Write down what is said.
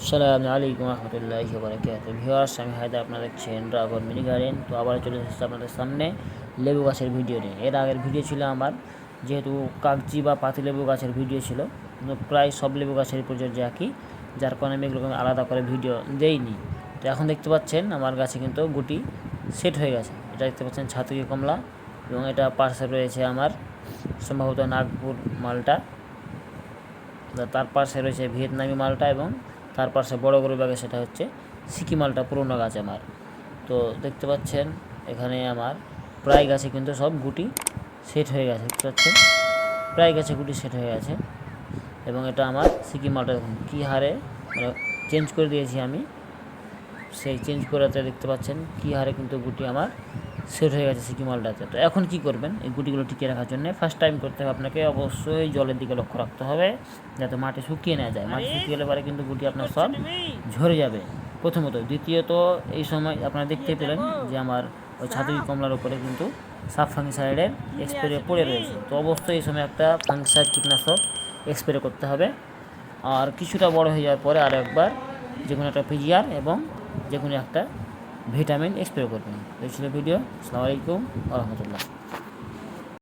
আসসালামু আলাইকুম রহমতুল্লাহি ওয়া বারাকাতুহু। ভিউয়ার্স, আমি হায়দার, আপনারা দেখছেন ড্রাগন মিনি গার্ডেন। তো আবার চলে এসেছি আপনাদের সামনে লেবু গাছের ভিডিও নিয়ে। এর আগের ভিডিও ছিল আমার যেহেতু কাগজি বা পাতিলেবু গাছের ভিডিও ছিল, কিন্তু প্রায় সব লেবু গাছের পরিচর্যা একই, যার কারণে আমি এগুলো আলাদা করে ভিডিও দেইনি। তো এখন দেখতে পাচ্ছেন আমার গাছে কিন্তু গুটি সেট হয়ে গেছে। এটা দেখতে পাচ্ছেন ছাতুকি কমলা, এবং এটা পাশে রয়েছে আমার সম্ভবত নাগপুর মালটা, তার পাশে রয়েছে ভিয়েতনামি মালটা, এবং তার পাশে বড় গরু ব্যাগে সেটা হচ্ছে সিকি মালটা, পুরোনো গাছ আমার। তো দেখতে পাচ্ছেন এখানে আমার প্রায় গাছে কিন্তু সব গুটি সেট হয়ে গেছে। দেখতে পাচ্ছেন প্রায় গাছে গুটি সেট হয়ে গেছে, এবং এটা আমার সিকি মালটা দেখুন কী হারে মানে চেঞ্জ করে দিয়েছি আমি। সেই চেঞ্জ করাতে দেখতে পাচ্ছেন কী হারে কিন্তু গুটি আমার সেট হয়ে গেছে সিকি মালটাতে। তো এখন কি করবেন এই গুটিগুলো টিকিয়ে রাখার জন্য? ফার্স্ট টাইম করতে হবে আপনাকে অবশ্যই জলের দিকে লক্ষ্য রাখতে হবে, যাতে মাটি শুকিয়ে না যায়। মাটি শুকিয়ে গেলে পরে কিন্তু গুটি আপনার সব ঝরে যাবে প্রথমত। দ্বিতীয়ত, এই সময় আপনারা দেখতে পেলেন যে আমার ওই ছাতুকি কমলার উপরে কিন্তু সাব ফাঙ্গিসাইডের স্প্রে পড়ে রয়েছে। তো অবশ্যই এই সময় একটা ফাঙ্গিসাইড কীটনাশক স্প্রে করতে হবে। আর কিছুটা বড় হয়ে যাওয়ার পরে আর একবার যে কোনো একটা পিজিআর এবং যে কোনো একটা ভিটামিন স্প্রে করবেন। এই ছিল ভিডিও। আসসালামু আলাইকুম ওয়া রাহমাতুল্লাহ।